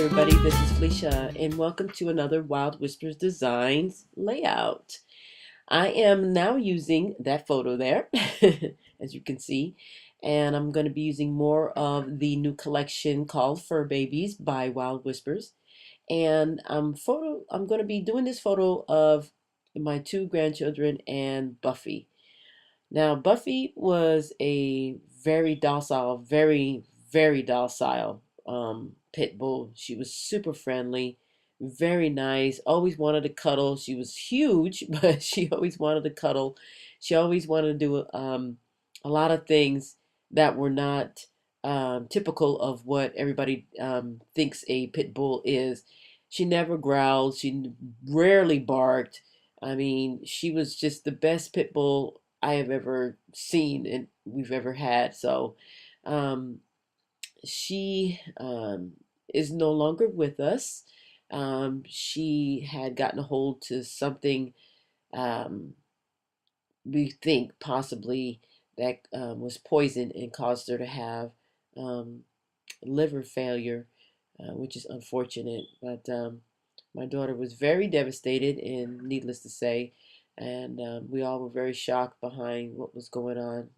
everybody, this is Felicia, and welcome to another Wild Whispers Designs layout. I am now using that photo there, as you can see, and I'm going to be using more of the new collection called Fur Babies by Wild Whispers. And I'm going to be doing this photo of my two grandchildren and Buffy. Now, Buffy was a very docile, very docile pit bull. She was super friendly, very nice, always wanted to cuddle. She was huge, but she always wanted to cuddle. She always wanted to do a lot of things that were not typical of what everybody thinks a pit bull is. She never growled, she rarely barked. I mean, she was just the best pit bull I have ever seen and we've ever had. So, um, she is no longer with us. She had gotten a hold to something um, we think possibly that was poisoned and caused her to have um, liver failure, which is unfortunate. But my daughter was very devastated, and needless to say, and we all were very shocked behind what was going on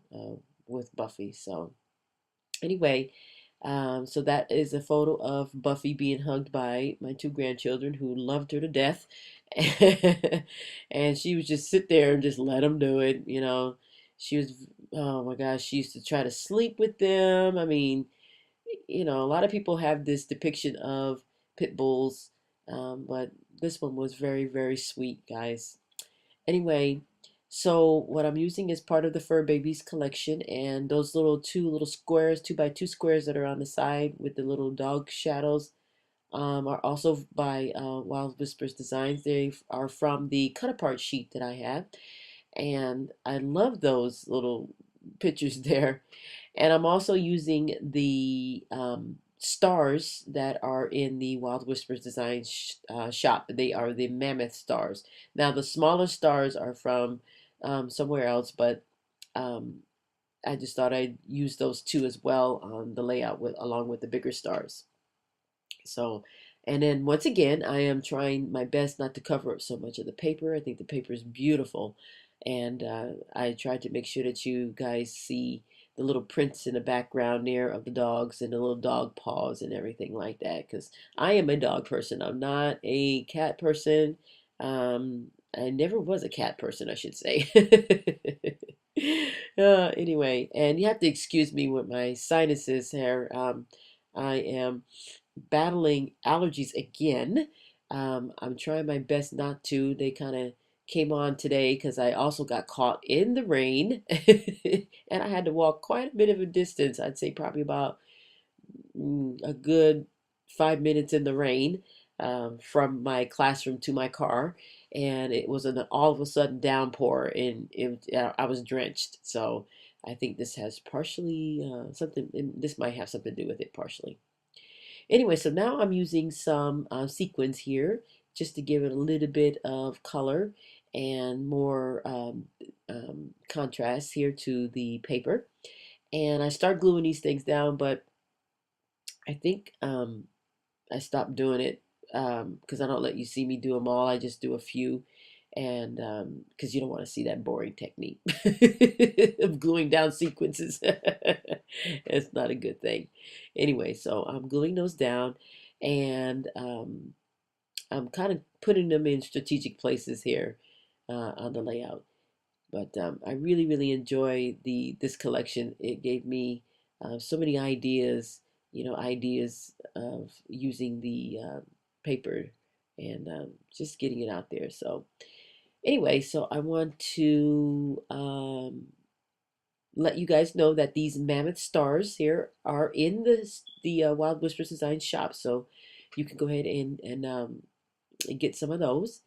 with Buffy. So anyway, so that is a photo of Buffy being hugged by my two grandchildren who loved her to death. And she would just sit there and just let them do it. She was, oh my gosh, she used to try to sleep with them. I mean, a lot of people have this depiction of pit bulls, but this one was very, very sweet, guys. Anyway, so what I'm using is part of the Fur Babies collection, and those two little squares, 2x2 squares that are on the side with the little dog shadows, are also by Wild Whispers Designs. They are from the cut apart sheet that I have, and I love those little pictures there. And I'm also using the stars that are in the Wild Whispers Design shop. They are the mammoth stars. Now, the smaller stars are from somewhere else, but um, I just thought I'd use those two as well on the layout along with the bigger stars. So, and then once again, I am trying my best not to cover up so much of the paper. I think the paper is beautiful. And I tried to make sure that you guys see the little prints in the background there of the dogs and the little dog paws and everything like that. Because I am a dog person. I'm not a cat person. I never was a cat person, I should say. Anyway, and you have to excuse me with my sinuses here. I am battling allergies again. I'm trying my best not to. They kind of came on today because I also got caught in the rain and I had to walk quite a bit of a distance. I'd say probably about a good 5 minutes in the rain from my classroom to my car. And it was an all of a sudden downpour, and I was drenched. So I think this has partially something, this might have something to do with it partially. Anyway, so now I'm using some sequins here just to give it a little bit of color and more contrast here to the paper. And I start gluing these things down, but I think I stopped doing it because I don't let you see me do them all. I just do a few, and because you don't want to see that boring technique of gluing down sequences. It's not a good thing. Anyway, so I'm gluing those down, and I'm kind of putting them in strategic places here on the layout. But I really, really enjoy this collection. It gave me so many ideas, ideas of using the paper and just getting it out there. So anyway, so I want to let you guys know that these mammoth stars here are in the Wild Whispers Design shop. So you can go ahead and get some of those.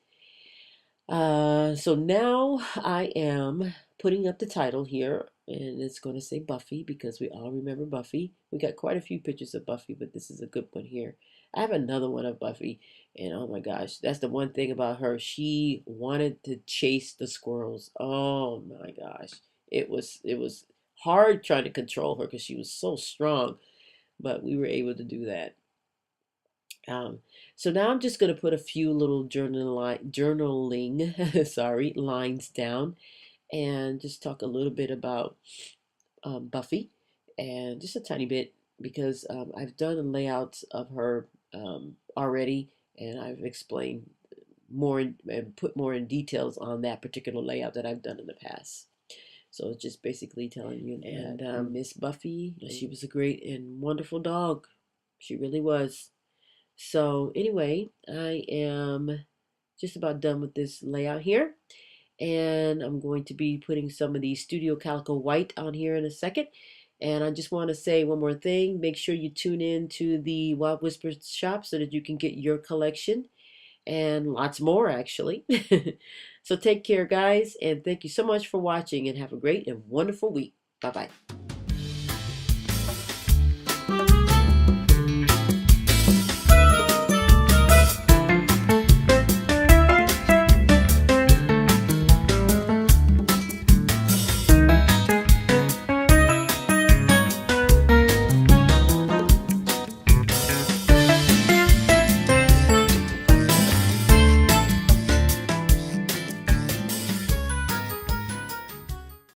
So now I am putting up the title here, and it's going to say Buffy because we all remember Buffy. We got quite a few pictures of Buffy, but this is a good one here. I have another one of Buffy, and oh my gosh, that's the one thing about her. She wanted to chase the squirrels. Oh my gosh, it was hard trying to control her because she was so strong, but we were able to do that. Um, so now I'm just going to put a few little journaling sorry, lines down and just talk a little bit about Buffy and just a tiny bit because I've done layouts of her already and I've explained and put more in details on that particular layout that I've done in the past. So it's just basically telling you. And Miss Buffy, she was a great and wonderful dog. She really was. So anyway, I am just about done with this layout here. And I'm going to be putting some of the Studio Calico White on here in a second. And I just want to say one more thing. Make sure you tune in to the Wild Whispers shop so that you can get your collection and lots more actually. So take care, guys, and thank you so much for watching and have a great and wonderful week. Bye-bye.